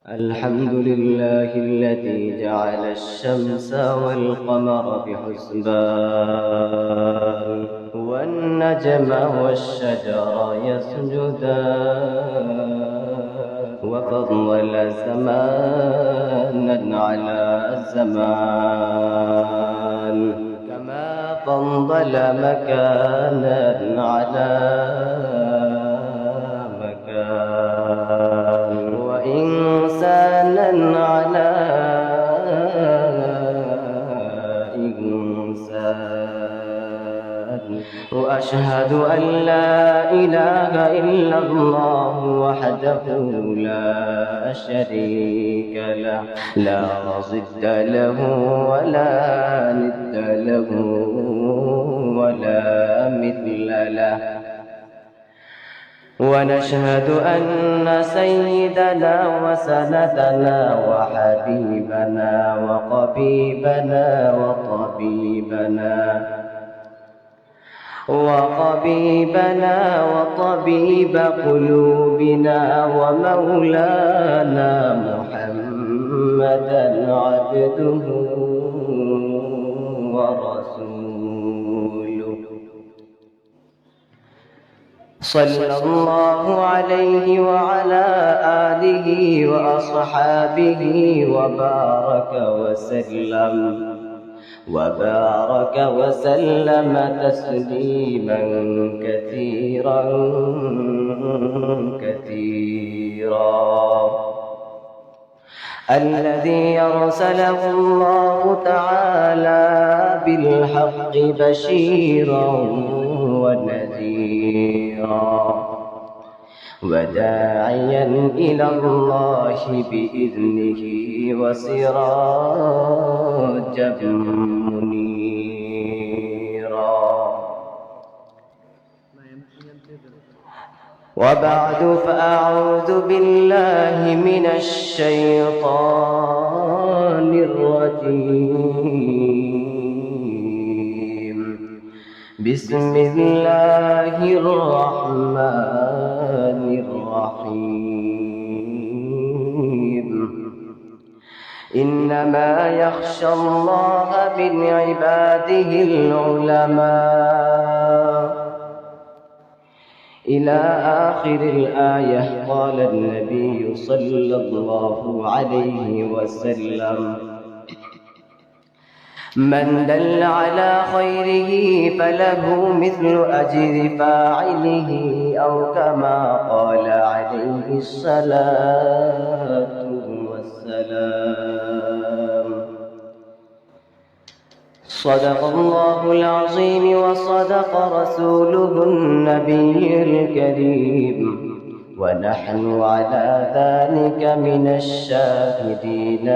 الحمد لله الذي جعل الشمس والقمر بحسبان والنجم والشجر يسجدان وفضل زمانا على زمان كما فضل مكانا على مكان وإنسانا على إنسان وأشهد أن لا إله إلا الله وحده لا شريك له لا ضد له ولا ند له ولا مثل له ونشهد أن سيدنا وسندنا وحبيبنا وقبيبنا وطبيب قلوبنا ومولانا محمدا عبده ورسوله صلى الله عليه وعلى آله وأصحابه وبارك وسلم تسليما كثيرا الذي أرسله الله تعالى بالحق بشيرا ونذيرا وداعيا إلى الله بإذنه وسراجا منيرا وبعد فأعوذ بالله من الشيطان الرجيم بسم الله الرحمن الرحيم إنما يخشى الله من عباده العلماء إلى آخر الآية. قال النبي صلى الله عليه وسلم من دل على خيره فله مثل أجر فاعله أو كما قال عليه الصلاة والسلام. صدق الله العظيم وصدق رسوله النبي الكريم ونحن على ذلك من الشاهدين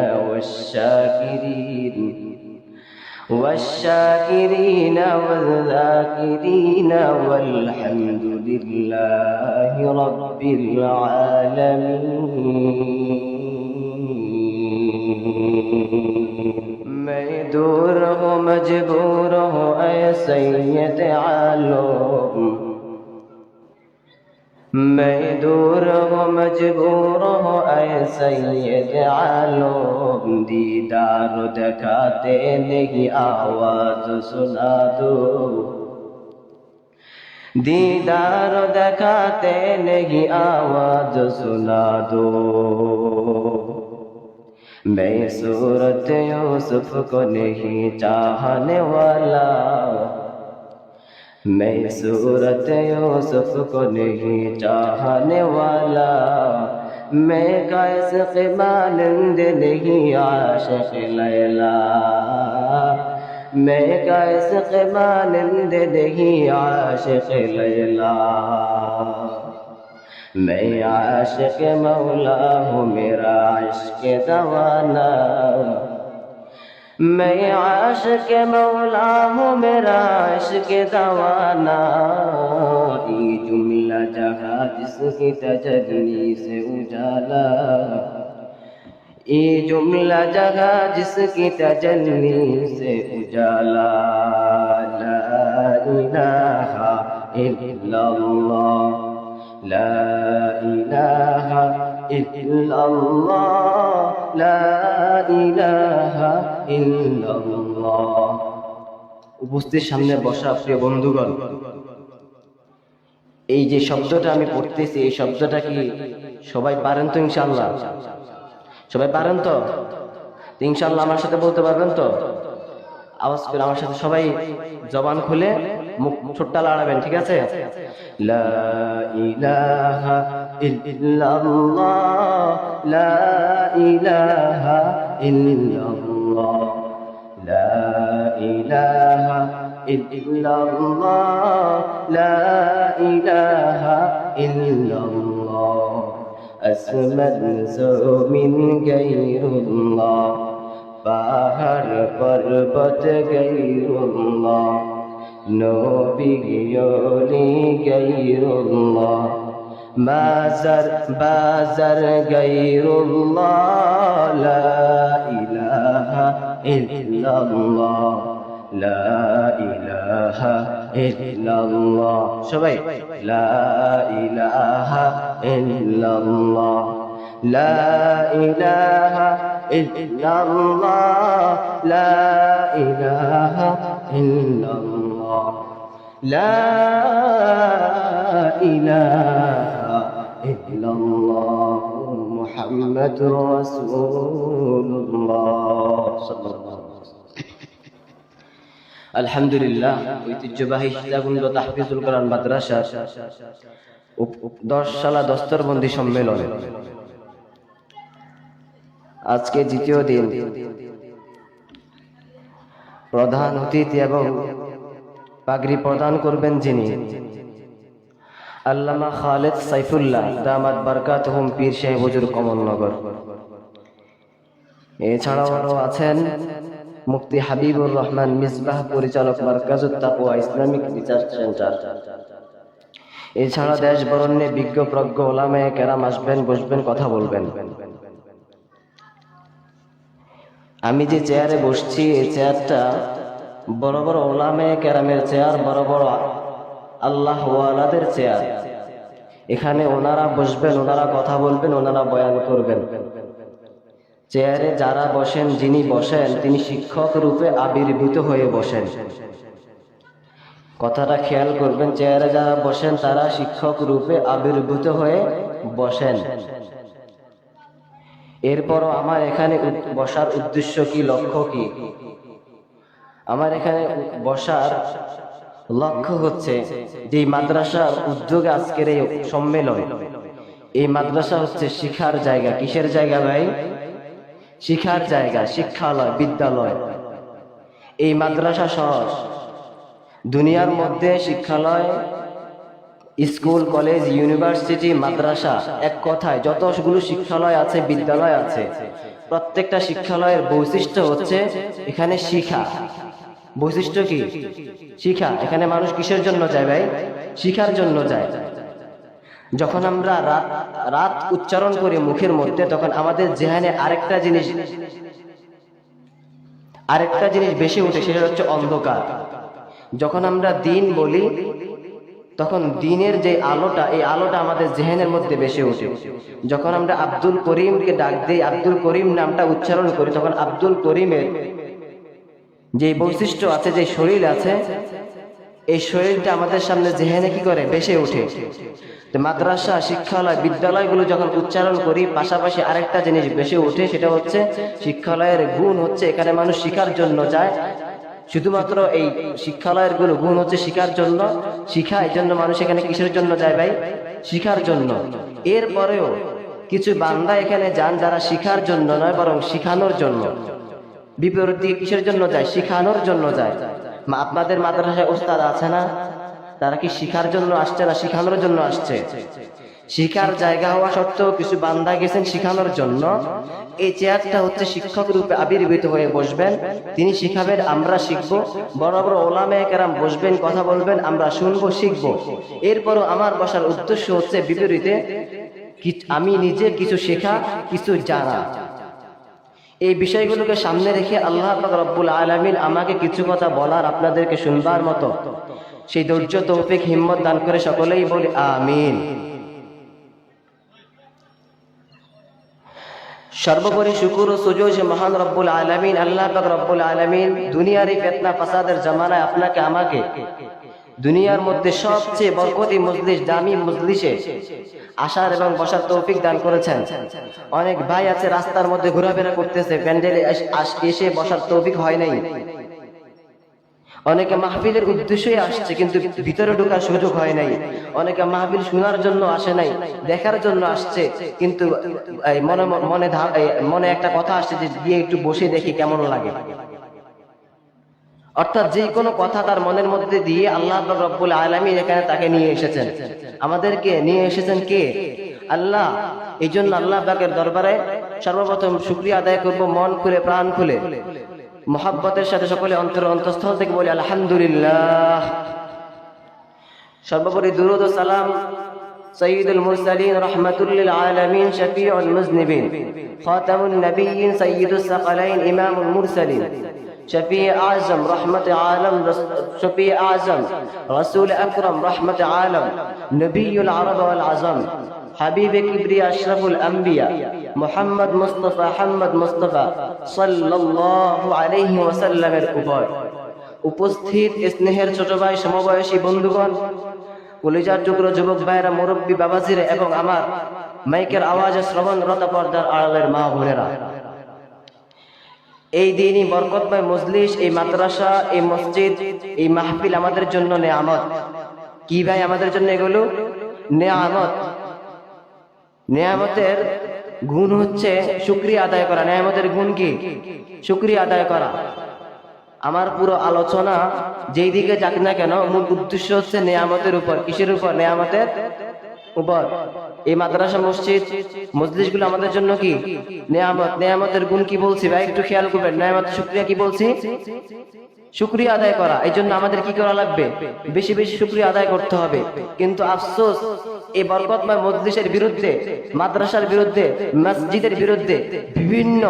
والشاكرين والذاكرين والحمد لله رب العالمين. मैं दूर हूँ मजबूर हूँ ऐ सैयद आलम, मैं दूर हूँ मजबूर हूँ ऐ सैयद आलम, दीदार दिखाते नहीं आवाज सुना दो, दीदार दिखाते नहीं आवाज सुना दो। मैं सूरत यूसुफ को नहीं चाहने वाला, मैं सूरत यूसुफ को नहीं चाहने वाला, मैं कैसे मानंद नहीं आशिक लैला, मैं कैसे मानंद नहीं आशिक लैला। मैं आशिक मौला हूँ मेरा इश्क दवाना, मैं आशिक मौला हूँ मेरा इश्क दवाना। ये जुमला जहाँ जिसकी तजल्ली से उजाला, ये जुमला जगह जिसकी तजल्ली से उजाला। ला इलाहा इल्लल्लाह, ला इलाहा ইল্লাল্লাহ, লা ইলাহা ইল্লাল্লাহ। উপস্থিত সামনে বসা প্রিয় বন্ধুগণ, এই যে শব্দটা আমি পড়তেছি, এই শব্দটা কি সবাই পারেন তো ইনশাআল্লাহ? সবাই পারেন তো ইনশাআল্লাহ? আমার সাথে বলতে পারবেন তো? আওয়াজ করে আমার সাথে সবাই জবান খুলে মুখ ছোট্টা লড়াবেন, ঠিক আছে? লা ইলাহা ইল্লাল্লাহ, লা ইলাহা ইল্লাল্লাহ, লা ইলাহা ইল্লাল্লাহ, লা ইলাহা ইল্লাল্লাহ। আসমান জমিন গায়রুল্লাহ, পাহাড় পর্বত গায়রুল্লাহ, নবী ওলি গায়রুল্লাহ, মাজার বাজার গায়রুল্লাহ, লা ইলাহা ইল্লাল্লাহ, লা ইলাহা ইল্লাল্লাহ। সবাই লা ইলাহা ইল্লাল্লাহ, লা ইলাহা ইল্লাল্লাহ, লা ইলাহা ইল্লাল্লাহ, লা ইলাহা ইল্লাল্লাহ, মুহাম্মাদুর রাসূলুল্লাহ সাল্লাল্লাহু আলাইহি ওয়াসাল্লাম। আলহামদুলিল্লাহ, ঐতিহ্যবাহী সীতাকুণ্ড তাহফিজুল কোরআন মাদ্রাসা 10 সালা দস্তরবন্দি সম্মেলন আজকে দ্বিতীয় দিন। প্রধান অতিথি এবং পাগড়ি প্রদান করবেন যিনি, আল্লামা খালেদ সাইফুল্লাহ দামাত বারকাতুহুম, পীর সাহেব হুজুর কমলনগর। এছাড়াও আরো আছেন মুফতি হাবিবুর রহমান মিসবাহ, পরিচালক মারকাজুত তাকওয়া ইসলামিক রিসার্চ সেন্টার। এছাড়া দেশ বরণ্যে বিজ্ঞ প্রজ্ঞ ওলামায়ে কেরাম আসবেন, বসবেন, কথা বলবেন। আমি যে চেয়ারে বসছি, এই চেয়ারটা বড় বড় ওলামায়ে কেরামের চেয়ার, বড় বড় আল্লাহ ওয়ালাদের চেয়ার। এখানে ওনারা বসবেন, ওনারা কথা বলবেন, ওনারা বয়ান করবেন। চেয়ারে যারা বসেন, যিনি বসেন তিনি শিক্ষক রূপে আবির্ভূত হয়ে বসেন। কথাটা খেয়াল করবেন, চেয়ারে যারা বসেন তারা শিক্ষক রূপে আবির্ভূত হয়ে বসেন। এরপরও আমার এখানে বসার উদ্দেশ্য কি, লক্ষ্য কি? আমার এখানে বসার লক্ষ্য হচ্ছে যে মাদ্রাসার উদ্যোগে আজকের এই সম্মেলন, এই মাদ্রাসা হচ্ছে শিক্ষার জায়গা। কিসের জায়গা ভাই? শিক্ষার জায়গা, শিক্ষালয়, বিদ্যালয়। এই মাদ্রাসা সহ দুনিয়ার মধ্যে শিক্ষালয়, স্কুল, কলেজ, ইউনিভার্সিটি, মাদ্রাসা, এক কথায় যতগুলো শিক্ষালয় আছে, বিদ্যালয় আছে, প্রত্যেকটা শিক্ষালয়ের বৈশিষ্ট্য হচ্ছে এখানে শিক্ষা। বৈশিষ্ট্য কি? শিক্ষা। এখানে মানুষ কিসের জন্য যায় ভাই? শিক্ষার জন্য যায়। যখন আমরা রাত উচ্চারণ করি মুখের মধ্যে, তখন আমাদের জেহানে আরেকটা জিনিস বেশি উঠে, সেটা হচ্ছে অন্ধকার। যখন আমরা দিন বলি, তখন দিনের যে আলোটা, এই আলোটা আমাদের জেহেনের মধ্যে বেশি ওঠে। যখন আমরা আব্দুল করিমকে ডাক দিই, আব্দুল করিম নামটা উচ্চারণ করি, তখন আব্দুল করিমের যে বৈশিষ্ট্য আছে, যে শরীর আছে, এই শরীরটা আমাদের সামনে জেহেনে কি করে? বেশি ওঠে। মাদ্রাসা, শিক্ষালয়, বিদ্যালয়গুলো যখন উচ্চারণ করি, পাশাপাশি আরেকটা জিনিস বেশি ওঠে, সেটা হচ্ছে শিক্ষালয়ের গুণ হচ্ছে এখানে মানুষ শিক্ষার জন্য যায়। শুধুমাত্র এই শিক্ষালয়ের গুণ হচ্ছে শিক্ষার জন্য। শিক্ষা, এই জন্য মানুষ এখানে কিসের জন্য যায় ভাই? শিক্ষার জন্য। এরপরেও কিছু বান্দা এখানে যান যারা শিক্ষার জন্য নয়, বরং শিখানোর জন্য। বিপরীত দিকে কিসের জন্য যায়? শিখানোর জন্য যায়। আপনাদের মাদ্রাসায় ওস্তাদ আছে না? তারা কি শিখার জন্য আসছে না শিখানোর জন্য আসছে? শিখার জায়গা হওয়া সত্ত্বেও কিছু বান্দা গেছেন শিখানোর জন্য। এই চেয়ারটা হচ্ছে শিক্ষক রূপে আবির্ভূত হয়ে বসবেন, তিনি শিখাবেন, আমরা শিখবো। বড় বড় ওলামায়ে কেরাম বসবেন, কথা বলবেন, আমরা শুনবো, শিখবো। এরপরও আমার বসার উদ্দেশ্য হচ্ছে বিপরীতে আমি নিজে কিছু শেখা, কিছু জানা। এই বিষয়গুলোকে সামনে রেখে আল্লাহ পাক রব্বুল আলামিন আমাকে কিছু কথা বলার, আপনাদেরকে শুনবার মতো সেই ধৈর্য, তৌফিক, হিম্মত দান করে সকলেই বলি আমিন। সর্বোপরি শুকুর ও সুজোর সে মহান রব্বুল আলামিন আল্লাহ পাক রব্বুল আলামিন দুনিয়ার এই ফিতনা ফাসাদের জামানায় আপনাকে আমাকে দুনিয়ার মধ্যে সবচেয়ে বরকতি মজলিস, দামি মজলিসে আসার এবং বসার তৌফিক দান করেছেন। অনেক ভাই আছে রাস্তার মধ্যে ঘোরাফেরা করতেছে, প্যান্ডেলে এসে বসার তৌফিক হয় নাই। অনেকে মাহফিলের উদ্দেশ্যই আসছে কিন্তু ভিতরে ঢোকার সুযোগ হয় নাই। অনেকে মাহফিল শোনার জন্য আসে নাই, দেখার জন্য আসছে, কিন্তু মনে একটা কথা আসছে যে গিয়ে একটু বসে দেখি কেমন লাগে। অর্থাৎ যে কোনো কথা তার মনের মধ্যে দিয়ে আল্লাহ রব্বুল আলামিন এখানে তাকে নিয়ে এসেছেন। আমাদেরকে নিয়ে এসেছেন কে? আল্লাহ। এই জন্য আল্লাহ পাকের দরবারে সর্বপ্রথম শুকরিয়া আদায় করব মন খুলে, প্রাণ খুলে, মোহাব্বতের সাথে সকলে অন্তঃস্থল থেকে বলি আলহামদুলিল্লাহ। সর্বোপরি দুরূদ ও সালাম সৈয়দুল মুরসালিন রাহমাতুল লিল আলামিন শফিউল মুজনিবিন খাতামুন নবিয়্যিন সৈয়দুস সাকালাইন ইমামুল মুরসালিন শফিউ আযম রহমতে আলম শফিউ আযম রাসূল আকরাম রহমতে আলম নবিয়ুল আরব ওয়াল আজম হাবিবে কিবরিয়া আশরাফুল আম্বিয়া মুহাম্মদ মুস্তাফা সাল্লাল্লাহু আলাইহি ওয়াসাল্লামের উপর উপস্থিত স্নেহের ছোট ভাই, সমবয়সী বন্ধুগণ, কলিজার টুকরো যুবক ভাইরা, মুরব্বী বাবাজিরা এবং আমার মাইকের আওয়াজে শ্রবণরত পর্দার আড়ালের মা বোনেরা, এই দিনই বরকতময় মজলিস, এই মাদ্রাসা, এই মসজিদ, এই মাহফিল আমাদের জন্য নেয়ামত। কি ভাই আমাদের জন্য এগুলো নেয়ামত? নেয়ামতের গুণ হচ্ছে শুকরিয়া আদায় করা। নেয়ামতের গুণ কি? শুকরিয়া আদায় করা। আমার পুরো আলোচনা যেই দিকে যাক না কেন, মূল উদ্দেশ্য হচ্ছে নেয়ামতের উপর। কিসের উপর? নেয়ামতের উপর। এই মাদ্রাসা, মসজিদ, মজলিসগুলো আমাদের জন্য কি নেয়ামত। নেয়ামতের গুণ কি বলছি ভাই একটু খেয়াল করবেন। নেয়ামতের শুকরিয়া কি বলছি? শুকরিয়া আদায় করা। এই জন্য আমাদের কি করা লাগবে? বেশি বেশি শুকরিয়া আদায় করতে হবে। কিন্তু আফসোস, এই বরকতময় মজলিসের বিরুদ্ধে, মাদ্রাসার বিরুদ্ধে, মসজিদের বিরুদ্ধে বিভিন্ন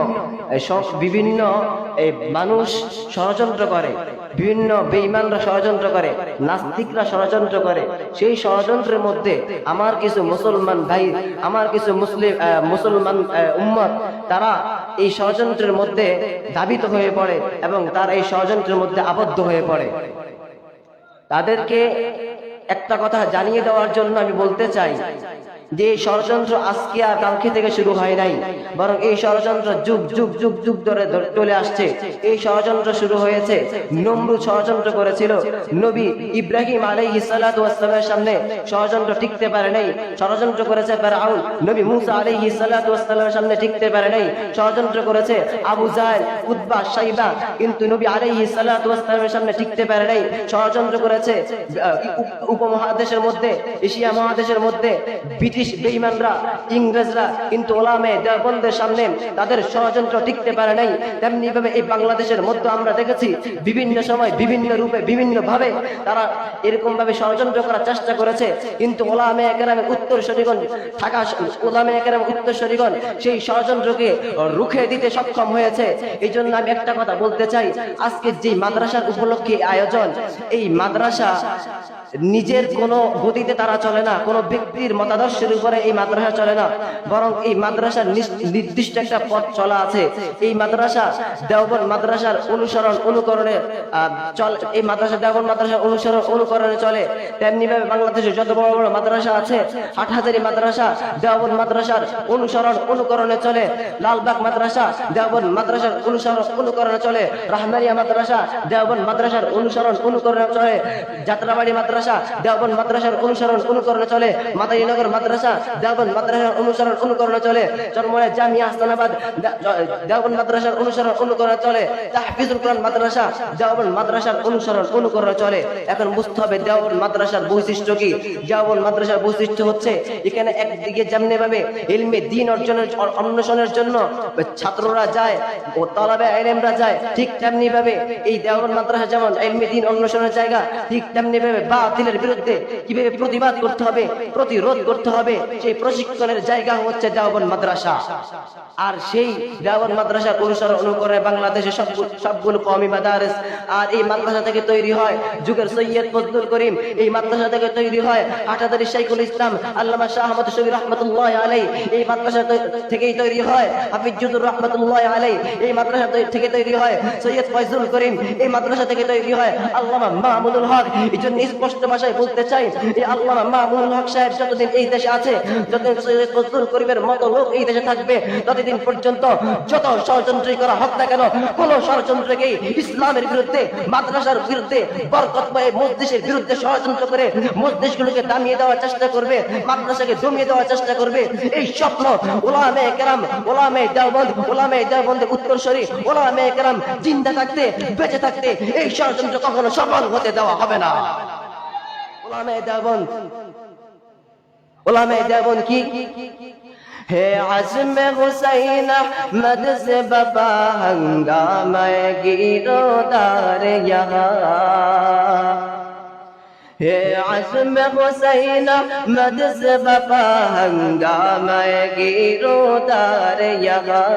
মানুষ ষড়যন্ত্র করে, বিভিন্ন বেঈমানরা ষড়যন্ত্র করে, নাস্তিকরা ষড়যন্ত্র করে। সেই ষড়যন্ত্রের মধ্যে আমার কিছু মুসলমান ভাই, আমার কিছু মুসলমান উম্মত, তারা এই ষড়যন্ত্রের মধ্যে ধাবিত হয়ে পড়ে এবং তার এই ষড়যন্ত্রের মধ্যে আবদ্ধ হয়ে পড়ে। তাদেরকে একটা কথা জানিয়ে দেওয়ার জন্য আমি বলতে চাই যে এই ষড়যন্ত্র আজকে আর কালকে থেকে শুরু হয় নাই, বরং এই ষড়যন্ত্র যুগ যুগ যুগ যুগ ধরে চলে আসছে। এই ষড়যন্ত্র শুরু হয়েছে, নমরুদ ষড়যন্ত্র করেছিল, নবী ইব্রাহিম আলাইহিস সালাতু ওয়াস সালামের সামনে ষড়যন্ত্র টিকতে পারে নাই। ষড়যন্ত্র করেছে ফিরআউন, নবী মূসা আলাইহিস সালাতু ওয়াস সালামের সামনে টিকতে পারে নাই। ষড়যন্ত্র করেছে আবু জাহেল, উতবা, শাইবা, কিন্তু নবী আলাইহিস সালাতু ওয়াস সালামের সামনে টিকতে পারে নাই। ষড়যন্ত্র করেছে উপমহাদেশের মধ্যে, এশিয়া মহাদেশের মধ্যে ব্রিটিশ বেঈমানরা, ইংরেজরা, কিন্তু ওলামে দেওবন্দের সামনে তাদের ষড়যন্ত্র টিকতে পারে নাই। তেমনি ভাবে এই বাংলাদেশের মধ্যে আমরা দেখেছি বিভিন্ন সময়, বিভিন্ন রূপে, বিভিন্ন ভাবে তারা এরকম ভাবে ষড়যন্ত্র করার চেষ্টা করেছে, কিন্তু ওলামে কেরামের উত্তরসূরিগণ থাকা, ওলামে কেরামের উত্তরসূরিগণ সেই ষড়যন্ত্রকে রুখে দিতে সক্ষম হয়েছে। এই জন্য আমি একটা কথা বলতে চাই, আজকে যে মাদ্রাসার উপলক্ষে আয়োজন, এই মাদ্রাসা নিজের কোনো গতিতে তারা চলে না, কোনো ব্যক্তির মতাদর্শের উপরে এই মাদ্রাসা চলে না, বরং এই মাদ্রাসার নির্দিষ্ট একটা পথ চলা আছে। এই মাদ্রাসা দেওবন্দ মাদ্রাসার অনুকরণে চলে, এই মাদ্রাসা দেওবন্দ মাদ্রাসার অনুকরণে চলে। তেমনি ভাবে বাংলাদেশে যত বড় বড় মাদ্রাসা আছে, হাটহাজারী মাদ্রাসা দেওবন্দ মাদ্রাসার অনুকরণে চলে, লালবাগ মাদ্রাসা দেওবন্দ মাদ্রাসার অনুকরণে চলে, রাহমানিয়া মাদ্রাসা দেওবন্দ মাদ্রাসার অনুকরণে চলে, যাত্রাবাড়ি মাদ্রাসা দেওবন্দ মাদ্রাসার অনুকরণে চলে, মাদারীনগর মাদ্রাসা দেওবন্দ মাদ্রাসার অনুকরণে চলে, চরমনায় জামিয়া হাসানাবাদ দেওবন্দ মাদ্রাসার অনুকরণে চলে, তাহফিজুল কোরআন মাদ্রাসা দেওবন্দ মাদ্রাসার অনুকরণে চলে। এখন বুঝতে হবে দেওবন্দ মাদ্রাসার বৈশিষ্ট্য কি। দেওবন্দ মাদ্রাসার বৈশিষ্ট্য হচ্ছে এখানে একদিকে যেমনি ভাবে ইলমে দ্বীন অর্জনের অন্বেষণের জন্য ছাত্ররা যায় ও তালাবে ইলমরা যায়, ঠিক তেমনি ভাবে এই দেওবন্দ মাদ্রাসা যেমন ইলমে দ্বীন অন্বেষণের জায়গা, ঠিক তেমনি ভাবে বাতিলের বিরুদ্ধে কিভাবে প্রতিবাদ করতে হবে, প্রতিরোধ করতে হবে, সেই প্রশিক্ষণের জায়গা হচ্ছে দেওবন্দ মাদ্রাসা। আর সেই দেওবন্দ মাদ্রাসার অনুসরণ অনুকরণে বাংলাদেশে সবগুলো কওমি মাদারিস, আর এই মাদ্রাসা থেকে তৈরি হয় যুগের সৈয়দ ফজলুল করিম, এই মাদ্রাসা থেকে তৈরি হয় হাটাদারি শাইখুল ইসলাম আল্লামা শাহ আহমদ শফি রহমাতুল্লাহ আলাইহি, এই মাদ্রাসা থেকেই তৈরি হয় হাফিজুর রহমাতুল্লাহ আলাইহি, এই মাদ্রাসা থেকে তৈরি হয় সৈয়দ ফয়জুল করিম, এই মাদ্রাসা থেকে তৈরি হয় আল্লামা মাহমুদুল হক। এই জন্য স্পষ্ট ভাষায় বলতে চাই, এই আল্লামা মাহমুদুল হক সাহেব যতদিন এই দেশে আছে, যতদিন সৈয়দ ফজলুল করিমের মতো লোক এই দেশে থাকবে, ততদিন পর্যন্ত যত ষড়যন্ত্রই করা হোক না কেন, কোন ষড়যন্ত্রকেই ইসলামের বিরুদ্ধে, মাদ্রাসার বিরুদ্ধে, বরকতময় মসজিদের বিরুদ্ধে ষড়যন্ত্র করে মসজিদগুলোকে দামিয়ে দেওয়ার চেষ্টা করবে, মাদ্রাসাকে দমিয়ে দেওয়ার চেষ্টা করবে, এই স্বপ্ন উলামায়ে কেরাম, উলামায়ে দেওবন্দের উত্তরসূরি উলামায়ে কেরাম জিন্দা থাকতে, বেঁচে থাকতে এই ষড়যন্ত্র কখনো সফল হতে দেওয়া হবে না। উলামায়ে দেওবন্দ কি है आज़म हुसैन अहमद से बाबा हंगामा गिरोदार यहाँ, है आज़म हुसैन अहमद से बाबा हंगामा गिरोदार यहाँ,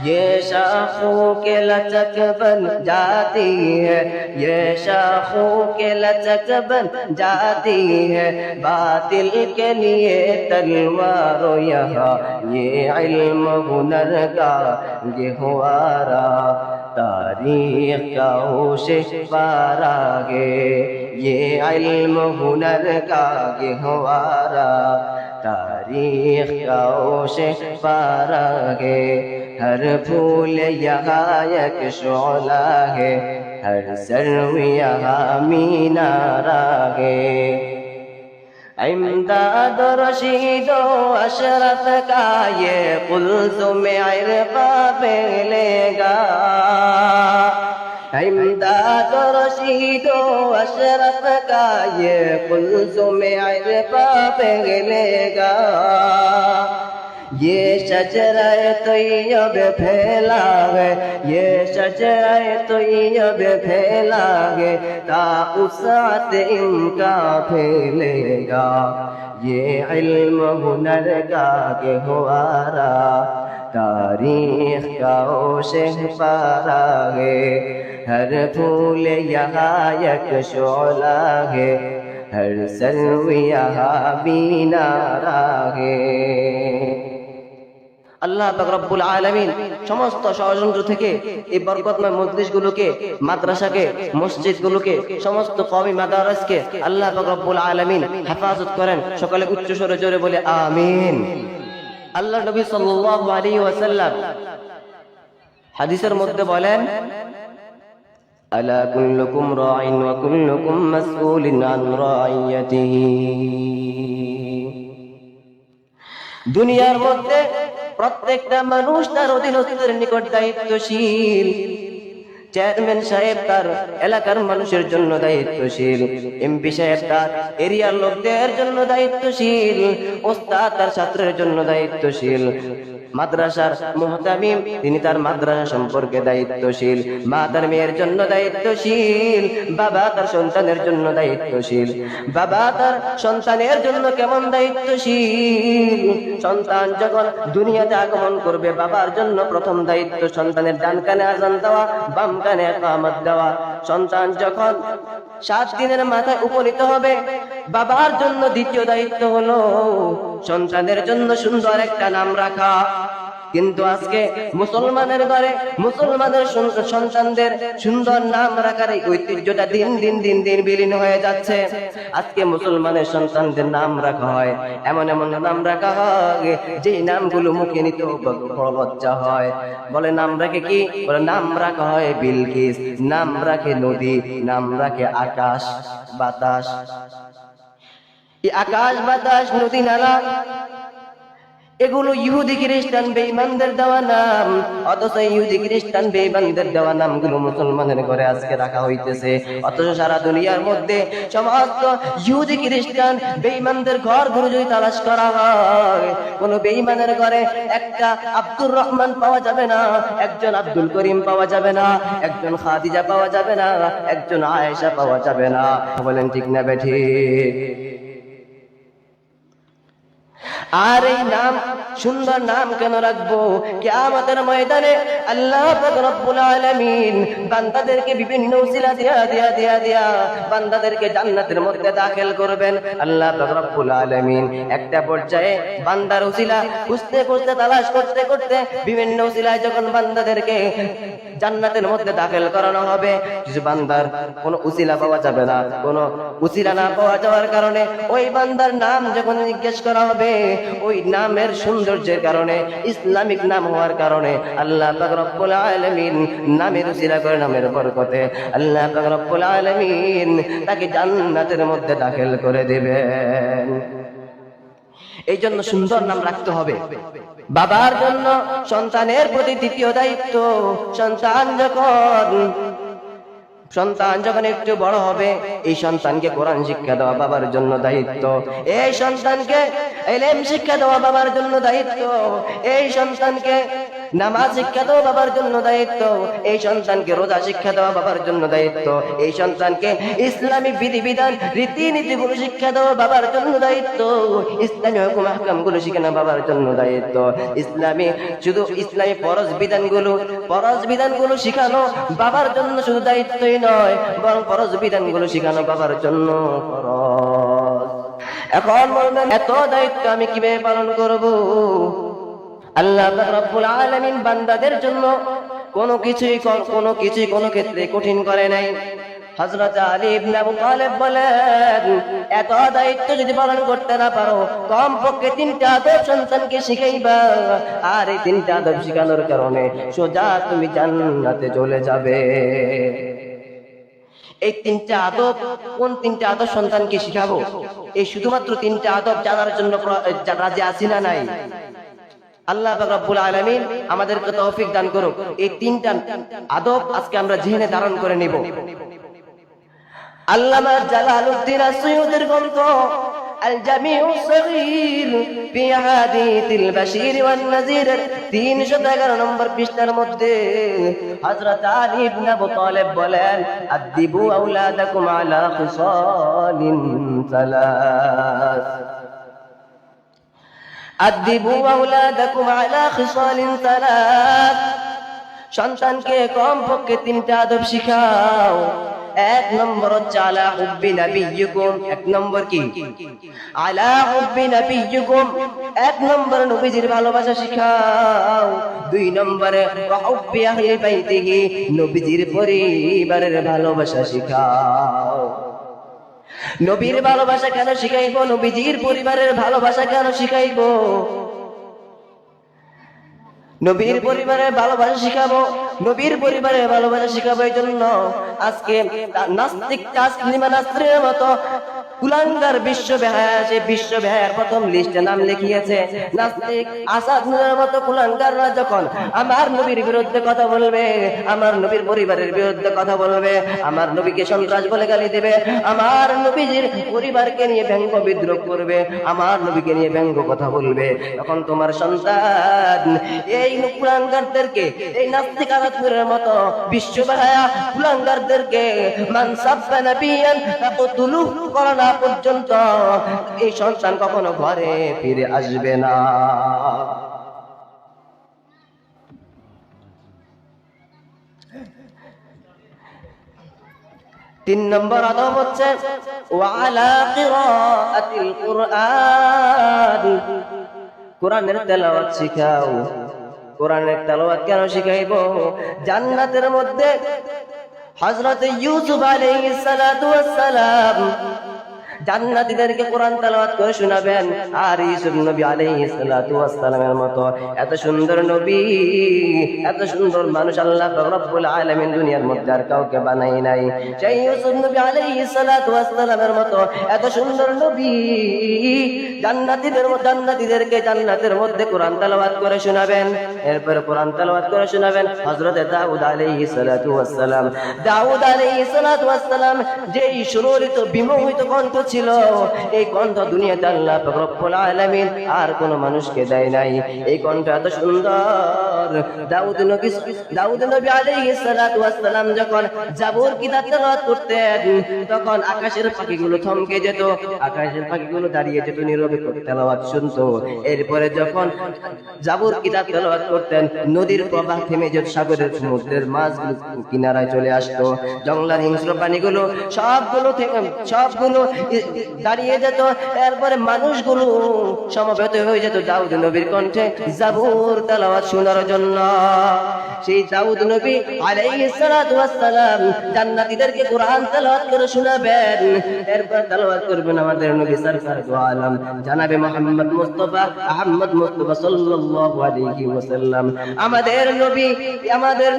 ये शाखों के लचक बन जाती है, ये शाखों के लचक बन जाती है, बातिल के लिए तलवार यहाँ, ये इल्म हुनर का गहवारा, तारीख का ओशे पारा है, ये इल्म हुनर का गहवारा, तारीख का ओशे पारा है, हर फूल यहाँ एक शोला है, हर सर्व यहाँ मीनारा है, इमदाद रशीद अशरफ का ये कुल्सुम इरफा फैलेगा, इमदाद रशीद अशरफ का ये कुल्सुम इरफा फैलेगा, ये शजरा तैयब फैला है, ये शजरा तैयब फैला है, ता उसात इनका फैलेगा, ये इल्म हुनर का गहवारा, तारीख का ओशे पारा है, हर फूल यहाँ एक शोला है, हर सर्व यहाँ मीनारा है। আল্লাহ পাক রব্বুল আলামিন সমস্ত ষড়যন্ত্র থেকে এই বরকতময় মজলিসগুলোকে, মাদ্রাসাকে, মসজিদগুলোকে, সমস্ত কওমি মাদারিসকে আল্লাহ পাক রব্বুল আলামিন হেফাজত করেন। সকলে উচ্চ স্বরে জোরে বলে আমিন। আল্লাহ নবী সাল্লাল্লাহু আলাইহি ওয়াসাল্লাম হাদিসের মধ্যে বলেন, আলা কুল্লুকুম রাইন ওয়া কুল্লুকুম মাসউলিন আন রাইয়াতিহি। দুনিয়ার মধ্যে প্রত্যেকটা মানুষ তার অধীনস্থের নিকট দায়িত্বশীল। চেয়ারম্যান সাহেব তার এলাকার মানুষের জন্য দায়িত্বশীল, এমপি সাহেব তার এরিয়ার লোকদের জন্য দায়িত্বশীল, ওস্তাদ তার ছাত্রের জন্য দায়িত্বশীল, মাদ্রাসার মুহতামিম তিনি তার মাদ্রাসা সম্পর্কে দায়িত্বশীল, মা তার মেয়ের জন্য দায়িত্বশীল, বাবা তার সন্তানের জন্য দায়িত্বশীল। বাবা তার সন্তানের জন্য কেমন দায়িত্বশীল? সন্তান যখন দুনিয়াতে আগমন করবে, বাবার জন্য প্রথম দায়িত্ব সন্তানের ডান কানে আযান দেওয়া, বাম কানে ইকামত দেওয়া। সন্তান যখন 7 দিনের মাথায় উপনীত হবে, বাবার জন্য দ্বিতীয় দায়িত্ব হলো সন্তানের জন্য সুন্দর একটা নাম রাখা। কিন্তু আজকে মুসলমানের ঘরে মুসলমানের সন্তানদের সুন্দর নাম রাখার এই ঐতিহ্যটা দিন দিন বিলীন হয়ে যাচ্ছে। আজকে মুসলমানের সন্তানদের নাম রাখা হয় এমন নাম রাখা হয় যে নামগুলো মুখে নিতে বড় লজ্জা হয়। বলে নাম রাখে কি? বলে নাম রাখা হয় বিলকিস, নাম রাখে নদী, নাম রাখে আকাশ বাতাস। এই আকাশ বাতাস নদী নালা এগুলো ইহুদি খ্রিস্টান বেঈমানদের দেওয়া নাম, অথচ ইহুদি খ্রিস্টান বেঈমানদের দেওয়া নামগুলো মুসলমানের ঘরে আজকে রাখা হইতেছে। অথচ সারা দুনিয়ার মধ্যে সমস্ত ইহুদি খ্রিস্টান বেঈমানদের ঘরগুলো যদি তালাশ করা হয়, কোন বেঈমানের ঘরে একটা আব্দুর রহমান পাওয়া যাবে না, একজন আব্দুল করিম পাওয়া যাবে না, একজন খাদিজা পাওয়া যাবে না, একজন আয়েশা পাওয়া যাবে না। বলেন ঠিক না বেঠিক? আর এই নাম, সুন্দর নাম কেন রাখবো? কিয়ামতের ময়দানে আল্লাহ পাক রব্বুল আলামিন বান্দাদেরকে বিভিন্ন উসিলা দিয়া বান্দাদেরকে জান্নাতের মধ্যে দাখিল করবেন। আল্লাহ পাক রব্বুল আলামিন একটা পর্যায়ে বান্দার উসিলা খুঁজতে খুঁজতে তালাশ করতে করতে বিভিন্ন উসিলায় যখন বান্দাদেরকে জান্নাতের মধ্যে দাখিল করানো হবে, কিছু বান্দার কোনো উসিলা পাওয়া যাবে না। কোনো উসিলা না পাওয়া যাওয়ার কারণে ওই বান্দার নাম যখন জিজ্ঞেস করা হবে, ওই নামের সৌন্দর্যের কারণে, ইসলামিক নাম হওয়ার কারণে আল্লাহ পাক রব্বুল আলামিন নামের উসিলা করে, নামের বরকতে আল্লাহ পাক রব্বুল আলামিন তাকে জান্নাতের মধ্যে দাখিল করে দিবেন। এই জন্য সুন্দর নাম রাখতে হবে। বাবার জন্য সন্তানের প্রতি দ্বিতীয় দায়িত্ব, সন্তান যখন একটু বড় হবে, এই সন্তানকে কোরআন শিক্ষা দেওয়া বাবার জন্য দায়িত্ব, এই সন্তানকে ইলম শিক্ষা দেওয়া বাবার জন্য দায়িত্ব, এই সন্তানকে নামাজ শিক্ষা দেওয়া বাবার জন্য দায়িত্ব, এই সন্তানকে রোজা শিক্ষা দেওয়া বাবার জন্য দায়িত্ব, এই সন্তানকে ইসলামী বিধিবিধান রীতিনীতিগুলো শিক্ষা দেওয়া বাবার জন্য দায়িত্ব, ইসলামী হুকুম আহকামগুলো শিখানো বাবার জন্য দায়িত্ব, শুধু ইসলামী ফরজ বিধানগুলো শিখানো বাবার জন্য শুধু দায়িত্বই নয়, বরং ফরজ বিধানগুলো শিখানো বাবার জন্য ফরজ। এখন বলবেন, এত দায়িত্ব আমি কিভাবে পালন করব? আল্লাহ পাক রব্বুল আলামিন বান্দাদের জন্য কোনো কিছুই কোনো ক্ষেত্রে কঠিন করে নাই। হযরত আলী ইবনে আবু তালেব বলেন, এত দায়িত্ব যদি পালন করতে না পারো, কমপক্ষে 3টা আদব সন্তানকে শিখাইবা, আর এই 3টা আদব শিখানোর কারণে সোজা তুমি জান্নাতে চলে যাবে। এই 3টা আদব, কোন 3টা আদব সন্তানকে শিখাবো? এই শুধুমাত্র 3টা আদব জানার জন্য রাজি আছি না নাই? আল্লাহ পাক রব্বুল আলামিন আমাদেরকে তৌফিক দান করুক। এই 3টা আদব আজকে আমরা জিহনে ধারণ করে নিব। আল্লামা জালালউদ্দিন আসসুয়ুতির গ্রন্থ আল জামিউস সগীর ফি হাদিসিল বাশীর ওয়ান নাযীর 311 নম্বর পৃষ্ঠার মধ্যে হযরত আলী ইবনে আবু তালেব বলেন, আদিবু আওলাদাকুম আলা খিসালিন সালাস, আদিবু আওলাদাকুম আলা খিসালিন সালাস, সন্তানকে কমপক্ষে 3টা আদব শিখাও। 1 নম্বর হচ্ছে আলা হুব্বি নাবিয়্যিকুম। 1 নম্বর কি? আলা হুব্বি নাবিয়্যিকুম, 1 নম্বর নবীজির ভালোবাসা শিখাও। 2 নম্বরে ওয়া হুব্বি আহলি বাইতিহি, নবীজির পরিবারের ভালোবাসা শিখাও। নবীর ভালোবাসা কেন শিখাইবো? নবীজির পরিবারের ভালোবাসা কেন শিখাইবো? নবীর পরিবারের ভালোবাসা শিখাবো, নবীর পরিবারের ভালোবাসা শিখাবো। এই জন্য আজকে নাস্তিক তাসলিমা নাসরিনের মতো কুলাঙ্গার বিশ্ব বেহায়ার প্রথম লিস্টে নাম লিখিয়েছে। নাস্তিক আসাদ নূরের মতো কুলাঙ্গাররা যখন আমার নবীর বিরুদ্ধে কথা বলবে, আমার নবীর পরিবারের বিরুদ্ধে কথা বলবে, আমার নবীকে সন্ত্রাস বলে গালি দেবে, আমার নবীর পরিবারকে নিয়ে ব্যঙ্গ বিদ্রোহ করবে, আমার নবীকে নিয়ে ব্যঙ্গ কথা বলবে, তখন তোমার সন্তান এই কুলাঙ্গারদেরকে, এই নাস্তিক আসাদ নূরের মতো বিশ্ব বেহায়া কুলাঙ্গারদেরকে মান সাব্বা নাবিয়ান ফাকতুলুহু করা পর্যন্ত এই সন্তান কখনো ঘরে ফিরে আসবে না। তিন নম্বর আদব হচ্ছে ওয়ালা কিরাআতিল কুরআন, কোরআনের তেলাওয়াত শিখাও। কোরআনের তেলাওয়াত কেন শিখাইবো? জান্নাতের মধ্যে হযরত ইউসুফ আলাইহিস সালাতু ওয়াস সালাম জান্নাতীদেরকে কোরআন তেলাওয়াত করে শোনাবেন। আর ইউসুফ নবী আলাইহিস সালাতু ওয়াস সালামের মতো এত সুন্দর নবী, এত সুন্দর মানুষ আল্লাহ পাক রব্বুল আলামিন দুনিয়ার মধ্যে আর কাউকে বানাই নাই। সেই ইউসুফ নবী আলাইহিস সালাতু ওয়াস সালামের মতো এত সুন্দর নবী জান্নাতীদেরকে জান্নাতের মধ্যে কোরআন তেলাওয়াত করে শোনাবেন। এরপরে কোরআন তেলাওয়াত করে শোনাবেন হযরত দাউদ আলাইহিস সালাতু ওয়াস সালাম। দাউদ আলাইহিস সালাতু ওয়াস সালাম যেই সুররিত বিমোহিত কণ্ঠ ছিল, এই কণ্ঠ দুনিয়াতে আল্লাহ পাক রব্বুল আলামিন আর কোন মানুষকে দেয় নাই। এই কণ্ঠ এত সুন্দর। দাউদ নবী আলাইহিস সালাতু ওয়াস সালাম যখন জাবুর কিতাব তেলাওয়াত করতেন, তখন আকাশের পাখিগুলো থমকে যেত, আকাশের পাখিগুলো দাঁড়িয়ে যেত, নীরবে তেলাওয়াত শুনতো। এরপরে যখন জাবুর কিতাব তেলাওয়াত করতেন, নদীর প্রবাহ থেমে যেত, সাগরের সমুদ্রের মাছগুলো কিনারায় চলে আসতো, জঙ্গলার হিংস্র প্রাণীগুলো সবগুলো দাঁড়িয়ে যেত। এরপরে মানুষগুলো সমবেত হয়ে যেত দাউদ নবীর কণ্ঠে জাবুর তেলাওয়াত শোনার জন্য। সেই দাউদ নবী আলাইহিস সালাতু ওয়াস সালাম জান্নাতীদেরকে কোরআন তেলাওয়াত করে শোনাবেন। এরপর তেলাওয়াত করবেন আমাদের নবী সরকার দু আলম জনাবে মুহাম্মদ মুস্তাফা আহমদ মুস্তাফা সাল্লাল্লাহু আলাইহি ওয়াসাল্লাম। আমাদের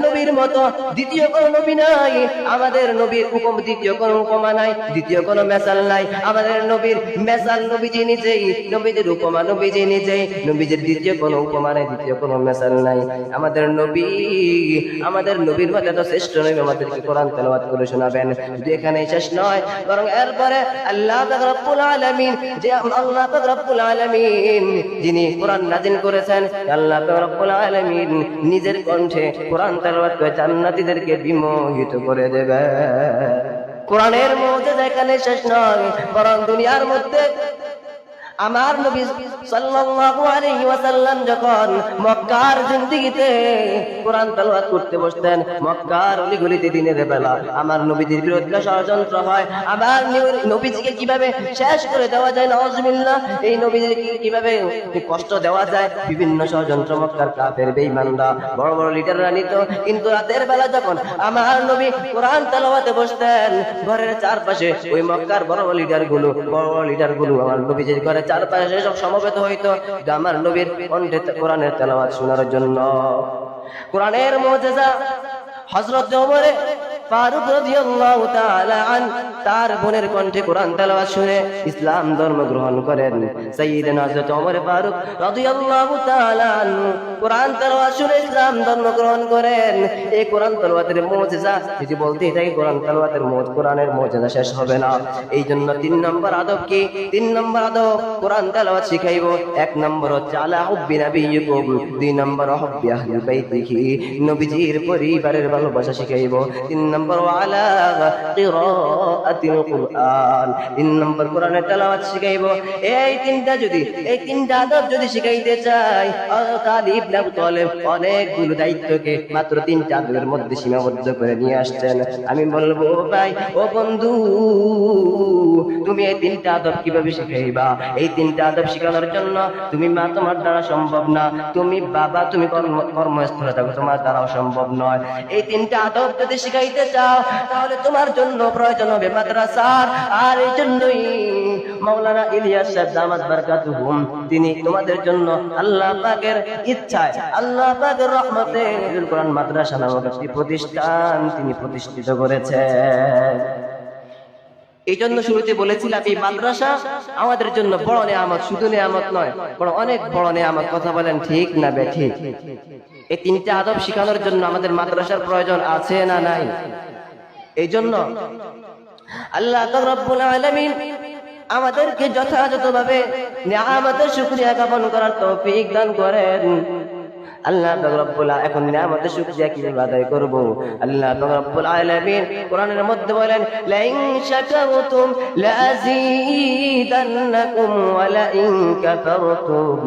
নবীর মতো দ্বিতীয় কোনো নবী নাই। আমাদের নবীর দ্বিতীয় কোনো উপমা নাই, দ্বিতীয় কোনো মেসাল নাই। আমাদের নবীর মেসাল নবীজি নিজেই, নবীজির উপমা নবীজি নিজেই, নবীজির দ্বিতীয় কোনো উপমা নাই, দ্বিতীয় কোনো মেসাল নাই। আমাদের নবীর মতো এত শ্রেষ্ঠ নবী আমাদেরকে কোরআন তেলাওয়াত করে শোনাবেন। শুধু এখানেই শেষ নয়, বরং এরপরে আল্লাহ পাক রব্বুল আলামিন যিনি কোরআন নাযিল করেছেন, আল্লাহ পাক রব্বুল আলামিন নিজের কণ্ঠে কোরআন তেলাওয়াত করে জান্নাতীদেরকে বিমোহিত করে দেবে। কোরআনের মুজিজা এখানে শেষ নয়, বরং দুনিয়ার মধ্যে আমার নবী সাল্লাল্লাহু আলাইহি ওয়াসাল্লাম যখন মক্কার জিন্দেগিতে কোরআন তেলাওয়াত করতে বসতেন, মক্কার অলিগলিতে দিনের বেলা আমার নবীর বিরুদ্ধে ষড়যন্ত্র হয়। আমার নবীজিকে কিভাবে শেষ করে দেওয়া যায়, নাউজুবিল্লাহ, এই নবীজিকে কিভাবে কষ্ট দেওয়া যায়, বিভিন্ন ষড়যন্ত্র মক্কার কাফের বেঈমানরা বড় বড় লিডাররা নিত। কিন্তু রাতের বেলা যখন আমার নবী কোরআন তেলাওয়াতে বসতেন, ঘরের চারপাশে ওই মক্কার বড় বড় লিডারগুলো আমার নবীজির ঘরে চারপাশে সব সমবেত হইতো আমার নবীর কণ্ঠে কোরআনের তেলাওয়াত শোনার জন্য। কোরআনের মুজিজা হযরত ওমর ফারুক রাদিয়াল্লাহু তাআলা তার বোনের কণ্ঠে কোরআন তেলাওয়াত শুনে ইসলাম ধর্ম গ্রহণ করেন। সাইয়্যিদনা হযরত ওমর ফারুক রাদিয়াল্লাহু তাআলা কোরআন তেলাওয়াত শুনে ইসলাম ধর্ম গ্রহণ করেন। এই কোরআন তেলাওয়াতের মুজিজা যদি বলতেই থাকি, কোরআনের মুজিজা শেষ হবে না। এই জন্য 3 নম্বর আদব কি? 3 নম্বর আদব কোরআন তেলাওয়াত শিখাইবো। 1 নম্বর হচ্ছে আলা হুব্বি নাবিয়্যিকুম, 2 নম্বর হুব্বি আহলি বাইতিহি, নবীজির পরিবারের ভালোবাসা শিখাইবো। 3 নম্বর আলা কিরাআতিল কুরআন, 3 নম্বর কোরআনের তেলাওয়াত শিখাইবো। এই তিনটা আদব যদি শিখাইতে চাই, তাহলে ইবনে আবু তালেব অনেকগুলো দায়িত্বকে মাত্র 3টা আদবের মধ্যে সীমাবদ্ধ করে নিয়ে আসছেন। আমি বলবো ভাই ও বন্ধু, তুমি এই 3টা আদব কিভাবে শিখাইবা? এই 3টা আদব শিখানোর জন্য তুমি মা, তোমার দ্বারা সম্ভব না। তুমি বাবা, তুমি কর্মস্থলে থাকো, তোমার দ্বারাও সম্ভব নয়। এই 3টা আদব যদি শিখাইতে চাও, তাহলে তোমার জন্য প্রয়োজন হবে মাদ্রাসার। আর এই জন্যই মাওলানা ইলিয়াস সাহেব দামাত বারাকাতুহুম তিনি তোমাদের জন্য আল্লাহ পাকের ইচ্ছায়, আল্লাহ পাকের রহমতে কোরআন মাদ্রাসা নামক একটি প্রতিষ্ঠান তিনি প্রতিষ্ঠিত করেছেন। এই জন্য শুরুতে বলেছিলাম এই মাদ্রাসা আমাদের জন্য বড় নেয়ামত, শুধু নেয়ামত নয়, বড় অনেক বড় নেয়ামত। কথা বলেন ঠিক না বেঠিক? এই 3টা আদব শিখানোর জন্য আমাদের মাদ্রাসার প্রয়োজন আছে না নাই? এই জন্য আল্লাহ রাব্বুল আলামিন আমাদেরকে যথাযথভাবে নিয়ামতের শুকরিয়া জ্ঞাপন করার তৌফিক দান করেন। আল্লাহ রাব্বুল আলামিন এখন নিয়ামতের শুকরিয়া কিভাবে আদায় করব? আল্লাহ রাব্বুল আলামিন কোরআনের মধ্যে বলেন, লা ইন শাকারতুম লাযীদান্নাকুম ওয়া লা ইন কাফারতুম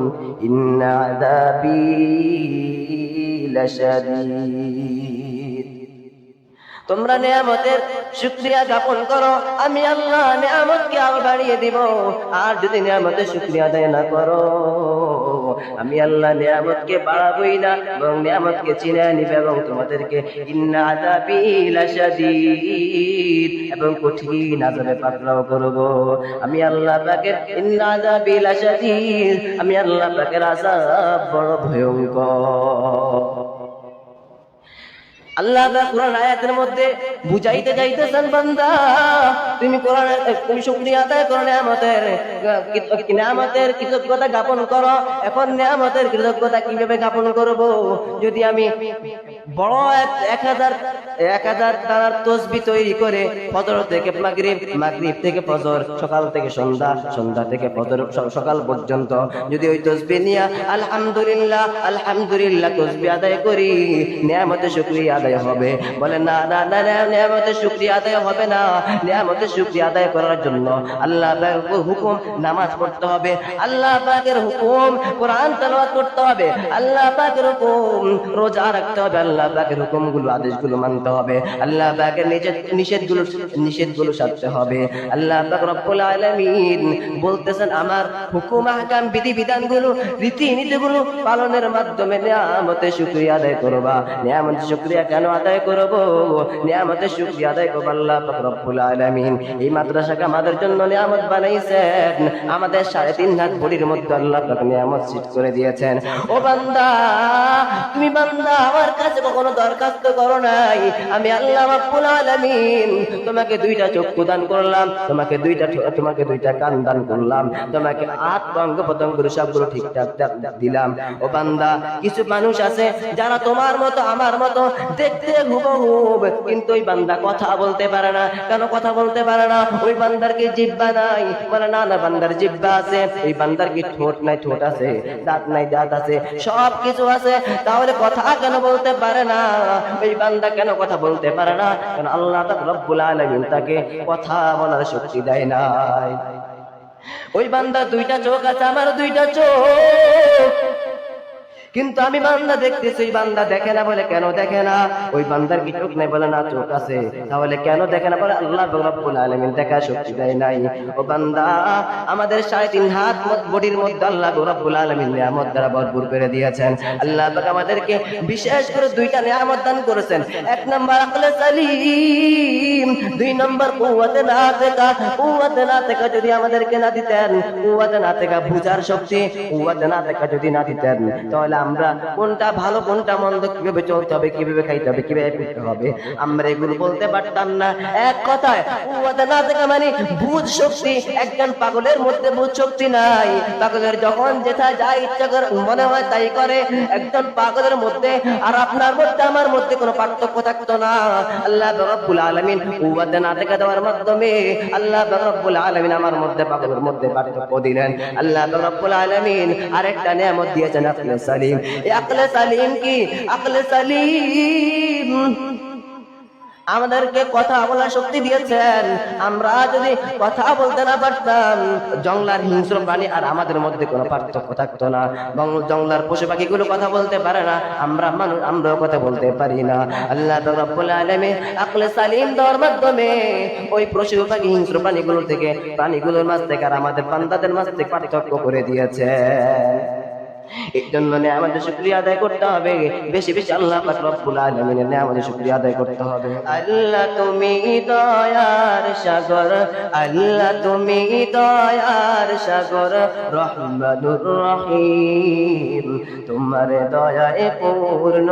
ইন্না আযাবী লাশাদীদ। তোমরা নিয়ামতের শুকরিয়া জ্ঞাপন করো, আমি আল্লাহ নিয়ামতকে আরো বাড়িয়ে দিব। আর যদি নিয়ামতের শুকরিয়া আদায় না করো, আমি আল্লাহ নিয়ামতকে বাড়াবই না, এবং নিয়ামতকে চিনে নিবে এবং তোমাদেরকে ইন্না আযাবি লাশাদীদ এবং কঠিন আযাবে পাকড়াও করব। আমি আল্লাহ পাকের ইন্না আযাবি লাশাদীদ, আমি আল্লাহ পাকের আযাব বড় ভয়ঙ্কর। আল্লাহ কোরআন আয়াতের মধ্যে বুঝাইতে যাইতেছেন, বান্দা তুমি তুমি শুকরিয়া আদায় করো, নিয়ামতের কৃতজ্ঞতা জ্ঞাপন করো। এখন নিয়ামতের কৃতজ্ঞতা কিভাবে জ্ঞাপন করব? যদি আমি বড় 1000 তারার তসবিহ তৈরি করে ফজর থেকে মাগরিব, মাগরিব থেকে ফজর, সকাল থেকে সন্ধ্যা, সন্ধ্যা থেকে ফজর, সকাল পর্যন্ত যদি ওই তসবিহ নিয়ে আলহামদুলিল্লাহ আলহামদুলিল্লাহ তসবিহ আদায় করি, নিয়ামতের শুকরিয়া আদায় হবে? বলে না না না, নিয়ামতের শুকরিয়া আদায় হবে না। নিয়ামতের শুকরিয়া আদায় করার জন্য আল্লাহ পাকের হুকুম নামাজ পড়তে হবে, আল্লাহ পাকের হুকুম কোরআন তেলাওয়াত করতে হবে, আল্লাহ পাকের হুকুম রোজা রাখতে হবে, আল্লাহ পাকের হুকুমগুলো আদেশগুলো মানতে হবে, আল্লাহ পাকের নিষেধগুলো সারতে হবে। আল্লাহ পাক রব্বুল আলামিন বলতেছেন আমার হুকুম আহকাম বিধি বিধানগুলো রীতিনীতিগুলো পালনের মাধ্যমে নিয়ামতের শুকরিয়া আদায় করবা। নিয়ামতের শুকরিয়া কেন আদায় করব? নিয়ামতের শুকরিয়া আদায় করব আল্লাহ পাক রব্বুল আলামিন এই মাদ্রাসাকে আমাদের জন্য নিয়ামত বানাইছেন। আমাদের 3.5 লাখ বডির মধ্যে আল্লাহ পাক নিয়ামত সিট করে দিয়েছেন। ও বান্দা, তুমি বান্দা আমার কাছে কখনো দরখাস্ত করো নাই, আমি আল্লাহ রাব্বুল আলামিন তোমাকে 2টা চক্ষু দান করলাম, তোমাকে 2টা কান দান করলাম, তোমাকে 8 অঙ্গ প্রত্যঙ্গ সবগুলো ঠিকঠাক দিলাম। ও বান্দা, কিছু মানুষ আছে যারা তোমার মতো আমার মতো দেখতে হুবহুব, কিন্তু ওই বান্দা কথা বলতে পারে না। কেন কথা বলতে পারে না? ওই বান্দার কি জিহ্বা নাই? বলে না না, বান্দার জিহ্বা আছে। ওই বান্দার কি ঠোঁট নাই? ঠোঁট আছে। দাঁত নাই? দাঁত আছে। সব কিছু আছে, তাহলে কথা কেন বলতে পারে না? ওই বান্দা কেন কথা বলতে পারে না? কারণ আল্লাহ রাব্বুল আলামিন তাকে কথা বলার শক্তি দেয় নাই। ওই বান্দা 2টা চোখ আছে, আমার 2টা চোখ, কিন্তু আমি বান্দা দেখতেছি, ওই বান্দা দেখে না। বলে কেন দেখে না? ওই বান্দার কি চোখ নাই? বলে না, চোখ আছে। তাহলে কেন দেখে না? বলে আল্লাহ রাব্বুল আলামিন দেখার শক্তি দেয় নাই। ও বান্দা, আমাদের 3.5 হাত বডির মধ্যে আল্লাহ রাব্বুল আলামিন নিয়ামত দ্বারা ভরপুর করে দিয়েছেন। আল্লাহ পাক আমাদেরকে বিশেষ করে 2টা নিয়ামত দান করেছেন। 1 নম্বর আকলে সালিম, 2 নম্বর কুওয়াতে নাতিকা। কুওয়াতে নাতিকা যদি আমাদেরকে না দিতেন, কুওয়াতে নাতিকা বুঝার শক্তি, কুওয়াতে নাতিকা যদি না দিতেন, তাহলে আমরা কোনটা ভালো কোনটা মন্দ, কিভাবে চলতে হবে, কিভাবে খাইতে হবে, কিভাবে পড়তে হবে, আমরা এগুলো বলতে পারতাম না। এক কথায় কুওয়াতে না থাকা মানে বুঝ শক্তি। একজন পাগলের মধ্যে বুঝ শক্তি নাই। পাগলের যখন যেটা যা ইচ্ছা করে মনে হয় তাই করে। একজন পাগলের মধ্যে আর আপনার মধ্যে আমার মধ্যে কোনো পার্থক্য থাকতো না। আল্লাহ রাব্বুল আলামিন কুওয়াতে না থাকা দেওয়ার মাধ্যমে আল্লাহ রাব্বুল আলামিন আমার মধ্যে পাগলের মধ্যে পার্থক্য দিলেন। আল্লাহ রাব্বুল আলামিন আরেকটা নিয়ামত দিয়েছেন, আকলে সালিম। আকলে সালিম কি? আকলে সালিম আমাদেরকে কথা বলার শক্তি দিয়েছেন। আমরা যদি কথা বলতে না পারতাম, জঙ্গলার হিংস্র প্রাণী আর আমাদের মধ্যে কোনো পার্থক্য থাকতো না। জঙ্গলার পশু পাখিগুলো কথা বলতে পারে না, আমরাও কথা বলতে পারি না। আল্লাহ রাব্বুল আলামিন আকলে সালিম দেওয়ার মাধ্যমে ওই পশু পাখি হিংস্র প্রাণীগুলোর মাঝ থেকে আর আমাদের বান্দাদের মাঝ থেকে পার্থক্য করে দিয়েছে। এই জন্য আমাদের শুকরিয়া আদায় করতে হবে বেশি বেশি। আল্লাহ পাক রব্বুল আলামিনের আমাদের শুকরিয়া আদায় করতে হবে। আল্লাহ তুমি দয়ার সাগর, আল্লাহ তুমি দয়ার সাগর, রহমানুর রহিম। তোমার দয়ায় পূর্ণ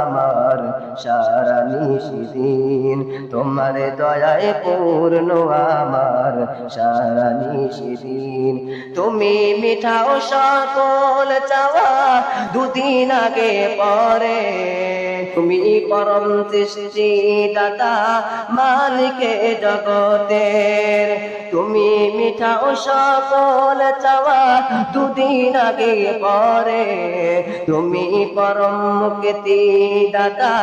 আমার সারা নিশিদিন, তোমার দয়ায় পূর্ণ আমার সারা নিশিদিন। তুমি মিঠাও সকল চাওয়া দুদিন আগে পরে, তুমি পরম সৃষ্টি দাতা মালিকে জগতের। তুমি মিঠাও সকল চাওয়া দুদিন আগে পরে, তুমি পরম মুক্তি দাতা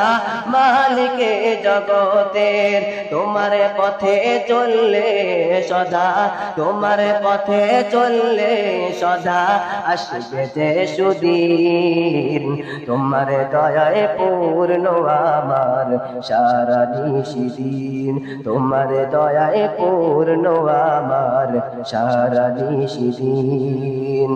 মালিকে জগতের। তোমার পথে চললে সদা, তোমার পথে চললে সদা আসবে যে সুদিন। তোমার দয়ায় পূর্ণ আমার সারা নিশিদিন, তোমার দয়ায় পূর্ণ আমার সারা নিশিদিন।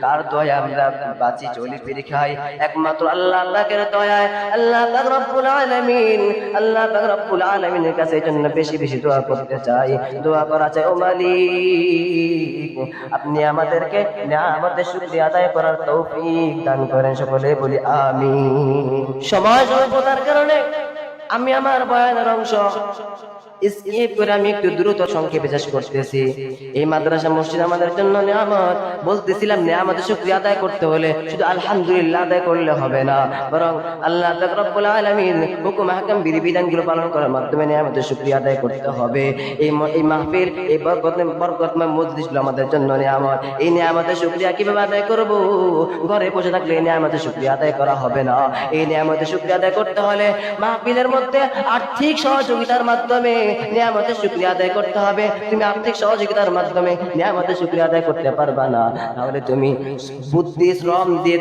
কার দয়ায় আমরা বাঁচি চলি ফিরে খাই? একমাত্র আল্লাহ পাকের দয়ায়। আল্লাহ পাক রব্বুল আলামিন, আল্লাহ পাক রব্বুল আলামিনের কাছে এজন্য বেশি বেশি দোয়া করতে চাই, দোয়া করা চাই। ও মালিক, আপনি আমাদেরকে নিয়ামতের শুকরিয়া আদায় করার তৌফিক দান করেন। সকলে বলি আমিন। সময় স্বল্পতার কারণে আমি আমার বয়ানের অংশ স্কিপ করে আমি একটু দ্রুত সংক্ষেপে শেষ করতেছি। এই মাদ্রাসা মসজিদ আমাদের জন্য নিয়ামত। বলতেছিলাম নিয়ামতের শুকরিয়া আদায় করতে হলে শুধু আলহামদুলিল্লাহ আদায় করলে হবে না, বরং আল্লাহ পাক রব্বুল আলামিন হুকুম আহকাম বিধিবিধানগুলো পালন করার মাধ্যমে নিয়ামতের শুকরিয়া আদায় করতে হবে। এই মাহফিল, এই বরকতময় মজলিসগুলো আমাদের জন্য নিয়ামত। এই নিয়ামতের শুকরিয়া কিভাবে আদায় করব? ঘরে বসে থাকলে এই নিয়ামতের শুকরিয়া আদায় করা হবে না। এই নিয়ামতের শুকরিয়া আদায় করতে হলে মাহফিলের মধ্যে আর্থিক সহযোগিতার মাধ্যমে নিয়ামতের শুকরিয়া আদায় করতে হবে। তুমি আর্থিক সহযোগিতার মাধ্যমে নিয়ামতের শুকরিয়া আদায় করতে পারবা না, তাহলে তুমি বুদ্ধি শ্রম দিয়ে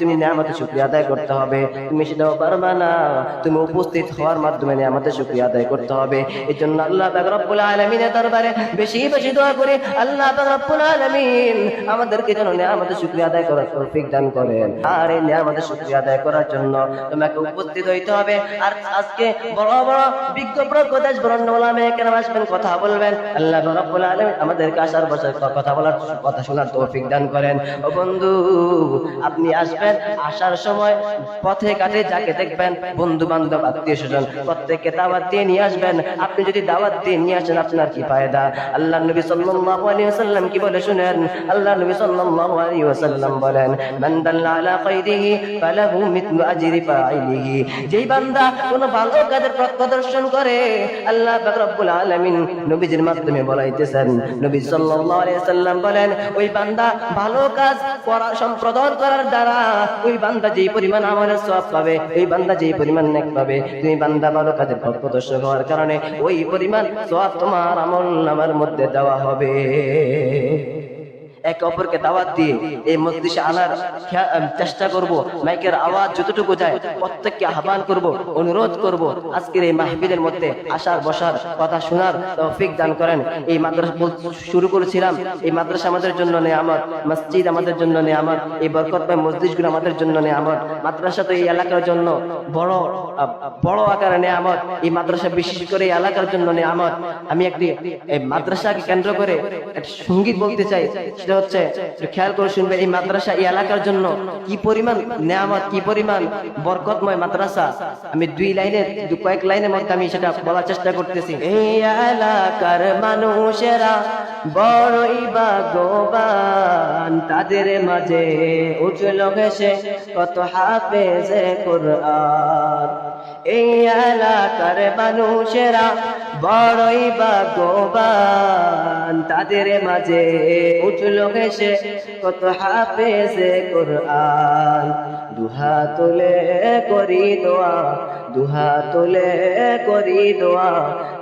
তুমি নিয়ামতের শুকরিয়া আদায় করতে হবে। তুমি সেটাও পারবা না, তুমি উপস্থিত হওয়ার মাধ্যমে নিয়ামতের শুকরিয়া আদায় করতে হবে। এই জন্য আল্লাহ পাক রব্বুল আলামিনের দরবারে বেশি বেশি দোয়া করি, আল্লাহ পাক রব্বুল আলামিন আমাদেরকে যেন নিয়ামতের শুকরিয়া আদায় করার তৌফিক দান করেন। আর এই নিয়ামতের শুকরিয়া আদায় করার জন্য তোমাকে উপস্থিত হইতে হবে। আর আজকে বড় বড় বিজ্ঞ প্রদেশ বরণ্য ওলামায়ে কেরাম আসবেন, কথা বলবেন। আল্লাহ রাব্বুল আলামিন আমাদেরকে আসার বছর কথা শোনার তৌফিক দান করেন। ও বন্ধু, আপনি আসবেন, আসার সময় পথে ঘাটে যাকে দেখবেন বন্ধু বান্ধব আত্মীয় স্বজন প্রত্যেককে দাওয়াত দিয়ে নিয়ে আসবেন। আপনি যদি দাওয়াত দিয়ে নিয়ে আসেন আপনার কি ফায়দা? আল্লাহ নবী সাল্লাল্লাহু আলাইহি ওয়াসাল্লাম কি বলে শুনেন? আল্লাহ নবী সাল্লাল্লাহু আলাইহি ওয়াসাল্লাম বলেন, মান দাল্লা আলা খাইরিহি ফালাহু মিথলু আজরি ফাইলিহি। যেই বান্দা কোন ভালো কাজের পথ প্রদর্শন করে, আল্লাহ পাক রব্বুল আলামিন নবীজির মাধ্যমে বলাইতেছেন, নবী সাল্লাল্লাহু আলাইহি ওয়াসাল্লাম বলেন, ওই বান্দা ভালো কাজ করার সম্প্রদান করার দ্বারা ওই বান্দা যেই পরিমাণ আমলের সওয়াব পাবে, ওই বান্দা যেই পরিমাণ নেক পাবে, তুমি বান্দা ভালো কাজের পথ প্রদর্শক হওয়ার কারণে ওই পরিমাণ সওয়াব তোমার আমলনামার মধ্যে দেওয়া হবে। একে অপরকে দাওয়াত দিয়ে এই মজলিসে আনার চেষ্টা করব। মাইকের আওয়াজ যতটুকু যায় প্রত্যেককে আহ্বান করব, অনুরোধ করব, আজকের এই মাহফিলের মধ্যে আসার বসার কথা শোনার তৌফিক দান করেন। এই মাদ্রাসা শুরু করেছিলাম, এই মাদ্রাসা আমাদের জন্য নিয়ামত, মসজিদ আমাদের জন্য নিয়ামত, এই বরকতময় মসজিদগুলো আমাদের জন্য নিয়ামত। মাদ্রাসা তো এই এলাকার জন্য বড় আকারে নিয়ামত। এই মাদ্রাসা বিশেষ করে এই এলাকার জন্য নিয়ামত। আমি একটি এই মাদ্রাসাকে কেন্দ্র করে একটা সঙ্গীত বলতে চাই, সেটা হচ্ছে খেয়াল করে শুনবে। এই মাদ্রাসা এই এলাকার জন্য কি পরিমাণ নিয়ামত, কি পরিমাণ বরকতময় মাদ্রাসা। আমি কয়েক লাইনের মধ্যে আমি সেটা বলার চেষ্টা করতেছি। এই এলাকার মানুষেরা বড়ই ভাগ্যবান, তাদের মাঝে উঠল ভেসে কত হাফেজে কোরআন। এই এলাকার মানুষেরা বড়ই ভাগ্যবান, তাদের মাঝে উঠল ভেসে কত হাফেজে কোরআন। দুহাত তুলে করি দোয়া, দুহাত তুলে করি দোয়া,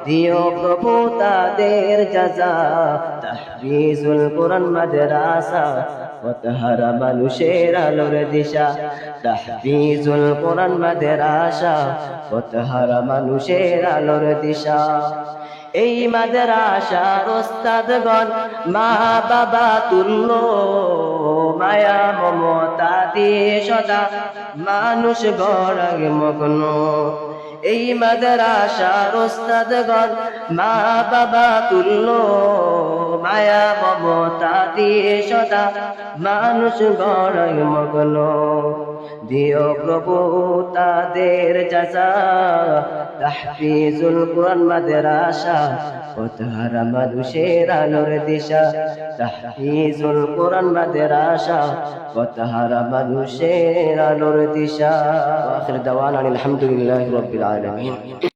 দিও প্রভু তাদের জাযা। তাহফিজুল কোরআন মাদ্রাসা পথহারা মানুষের আলোর দিশা। তাহফিজুল কোরআন মাদ্রাসা পথহারা মানুষের আলোর দিশা। এই মাদ্রাসার ওস্তাদগণ মা বাবা তুল্য, মায়া মমতা দিয়ে সদা মানুষ গড়ায় মগ্ন। এই মাদ্রাসার ওস্তাদগণ মা বাবা তুল্য, মায়া মমতা দিয়ে সদা মানুষ গড়ায় মগ্ন। দিও প্রভু তাদের জাযা। তাহফিজুল কোরআন মাদ্রাসা পথহারা মানুষের আলোর দিশা। তাহফিজুল কোরআন মাদ্রাসা পথহারা মানুষের আলোর দিশা। আখির দাওয়ানা আলহামদুলিল্লাহি রাব্বিল আলামিন।